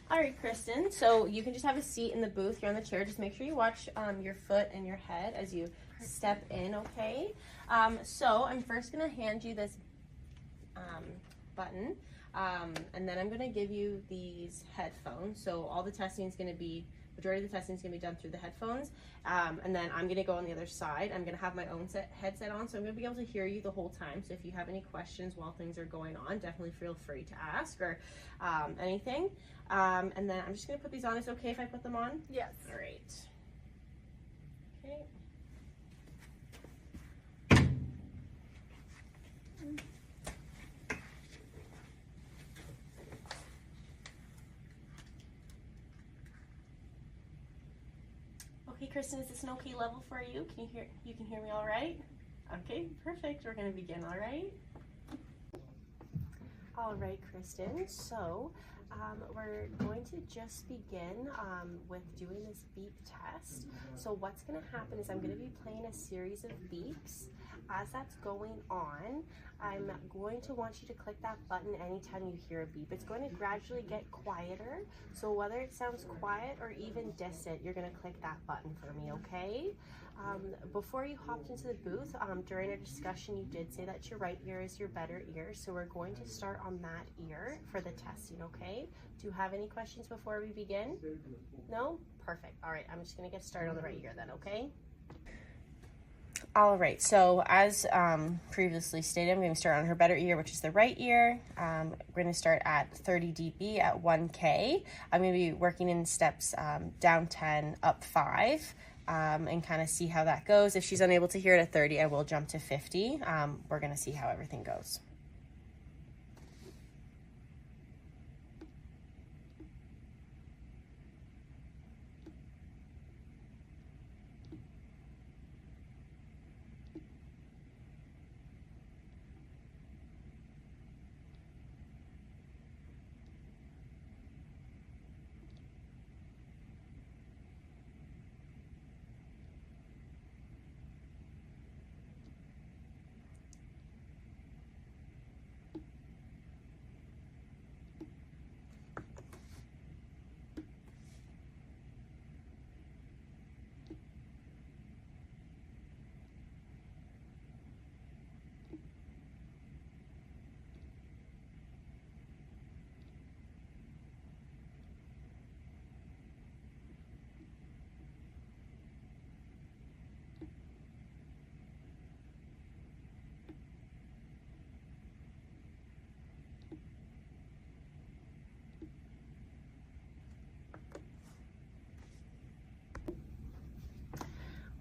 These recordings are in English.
All right, Kristen, so you can just have a seat in the booth. You're on the chair. Just make sure you watch your foot and your head as you step in, okay? So I'm first going to hand you this button, and then I'm going to give you these headphones. So all the testing is going to be, majority of the testing is going to be done through the headphones, and then I'm going to go on the other side. I'm going to have my own headset on, so I'm going to be able to hear you the whole time. So if you have any questions while things are going on, definitely feel free to ask or anything. And then I'm just going to put these on. Is it okay if I put them on? Yes. All right. Okay. Okay, Kristen, is this an okay level for you? You can hear me all right? Okay, perfect. We're going to begin, all right? All right, Kristen, so we're going to just begin with doing this beep test. So what's going to happen is I'm going to be playing a series of beeps. As that's going on, I'm going to want you to click that button anytime you hear a beep. It's going to gradually get quieter, so whether it sounds quiet or even distant, you're going to click that button for me, okay? Before you hopped into the booth, during our discussion, you did say that your right ear is your better ear, so we're going to start on that ear for the testing, okay? Do you have any questions before we begin? No? Perfect. All right, I'm just going to get started on the right ear then, okay? All right, so as previously stated, I'm going to start on her better ear, which is the right ear. We're going to start at 30 dB at 1K. I'm going to be working in steps down 10, up 5, and kind of see how that goes. If she's unable to hear it at 30, I will jump to 50. We're going to see how everything goes.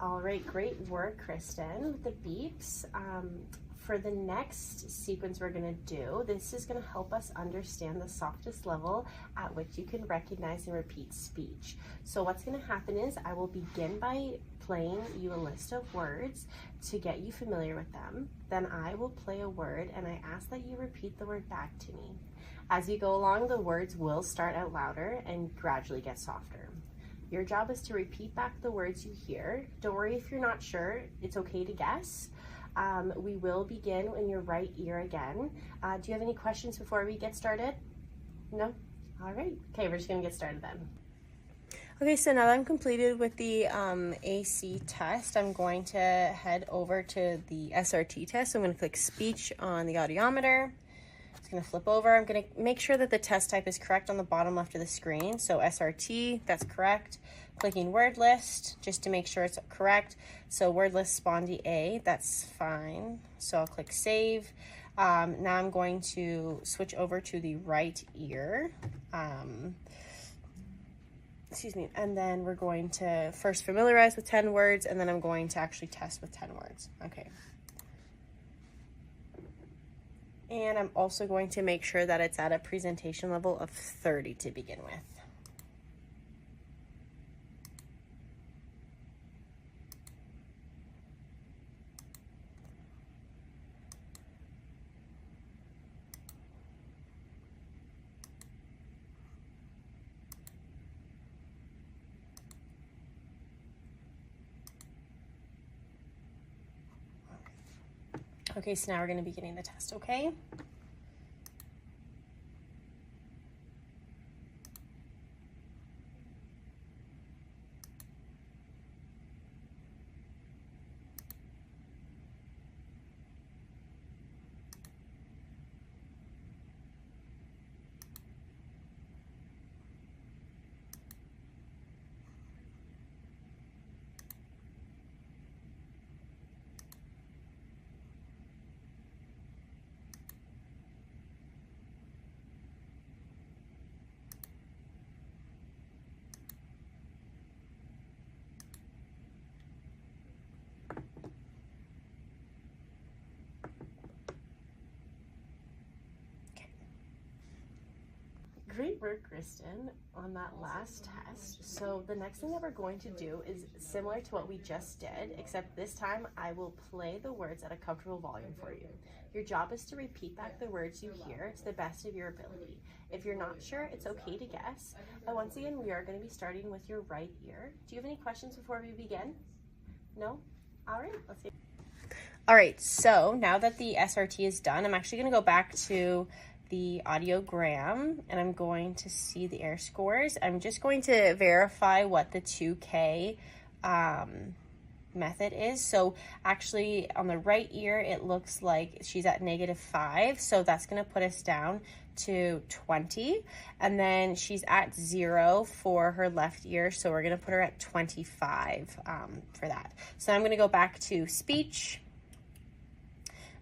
All right, great work, Kristen, with the beeps. For the next sequence we're going to do, this is going to help us understand the softest level at which you can recognize and repeat speech. So what's going to happen is I will begin by playing you a list of words to get you familiar with them. Then I will play a word and I ask that you repeat the word back to me. As you go along, the words will start out louder and gradually get softer. Your job is to repeat back the words you hear. Don't worry if you're not sure, it's okay to guess. We will begin in your right ear again. Do you have any questions before we get started? No? All right. Okay, we're just gonna get started then. Okay, so now that I'm completed with the AC test, I'm going to head over to the SRT test. So I'm gonna click speech on the audiometer. It's gonna flip over. I'm gonna make sure that the test type is correct on the bottom left of the screen. So SRT, that's correct. Clicking word list, just to make sure it's correct. So word list Spondy A, that's fine. So I'll click save. Now I'm going to switch over to the right ear. Excuse me, and then we're going to first familiarize with 10 words, and then I'm going to actually test with 10 words. Okay. And I'm also going to make sure that it's at a presentation level of 30 to begin with. Okay, so now we're going to be beginning the test, okay? Great work, Kristen, on that last test. So the next thing that we're going to do is similar to what we just did, except this time I will play the words at a comfortable volume for you. Your job is to repeat back the words you hear to the best of your ability. If you're not sure, it's okay to guess. But once again, we are going to be starting with your right ear. Do you have any questions before we begin? No? All right, let's see. All right, so now that the SRT is done, I'm actually going to go back to the audiogram and I'm going to see the air scores. I'm just going to verify what the 2K method is. So actually on the right ear, it looks like she's at -5. So that's going to put us down to 20. And then she's at 0 for her left ear. So we're going to put her at 25 for that. So I'm going to go back to speech.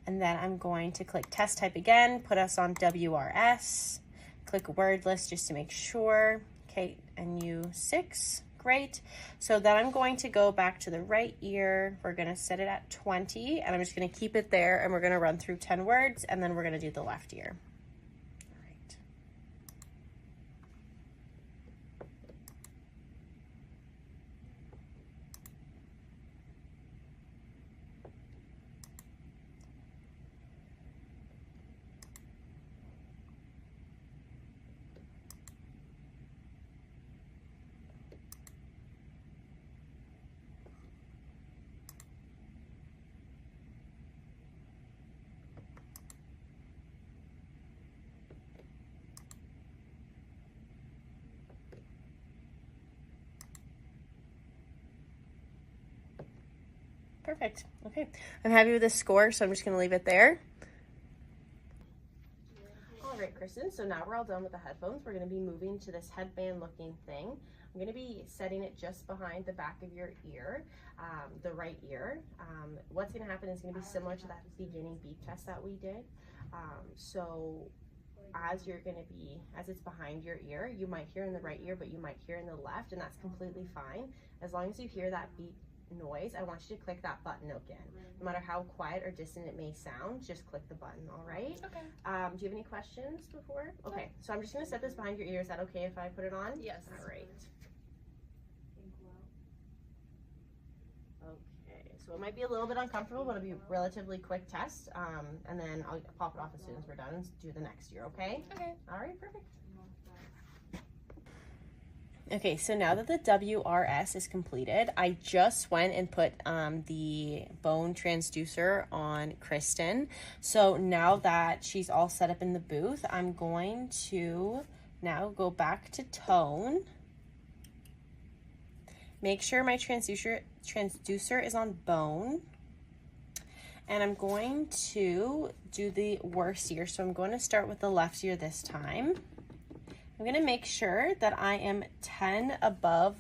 And then I'm going to click test type again, put us on WRS, click word list just to make sure. Okay, and U6, great. So then I'm going to go back to the right ear. We're gonna set it at 20 and I'm just gonna keep it there and we're gonna run through 10 words and then we're gonna do the left ear. Perfect. Okay, I'm happy with this score, so I'm just going to leave it there. All right, Kristen, so now we're all done with the headphones. We're going to be moving to this headband looking thing. I'm going to be setting it just behind the back of your ear, the right ear. What's going to happen is going to be similar to that beginning beep test that we did. So as it's behind your ear, you might hear in the right ear, but you might hear in the left, and that's completely fine. As long as you hear that beep noise, I want you to click that button again. No matter how quiet or distant it may sound, just click the button, all right? Okay. Do you have any questions before? Okay, so I'm just going to set this behind your ear. Is that okay if I put it on? Yes. All right. Okay, so it might be a little bit uncomfortable, but it'll be a relatively quick test, and then I'll pop it off as soon as we're done and do the next ear, okay? Okay. All right, perfect. Okay, so now that the WRS is completed, I just went and put the bone transducer on Kristen. So now that she's all set up in the booth, I'm going to now go back to tone. Make sure my transducer is on bone. And I'm going to do the worst ear. So I'm going to start with the left ear this time. I'm going to make sure that I am 10 above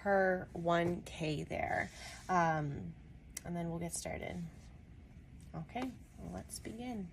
her 1K there. And then we'll get started. Okay, let's begin.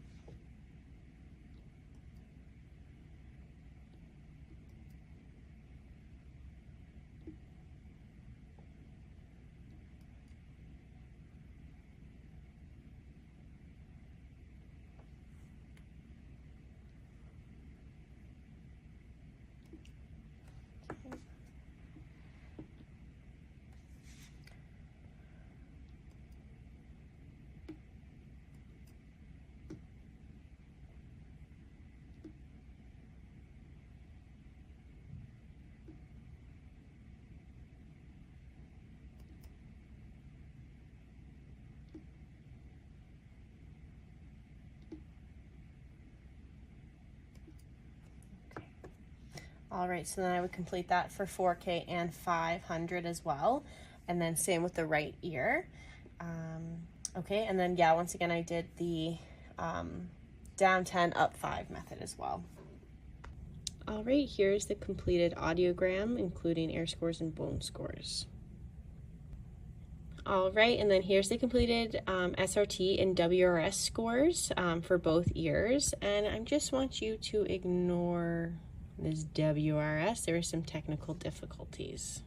All right, so then I would complete that for 4K and 500 as well. And then same with the right ear. Okay, and then yeah, once again, I did the down 10, up 5 method as well. All right, here's the completed audiogram, including air scores and bone scores. All right, and then here's the completed SRT and WRS scores for both ears. And I just want you to ignore this WRS. There are some technical difficulties.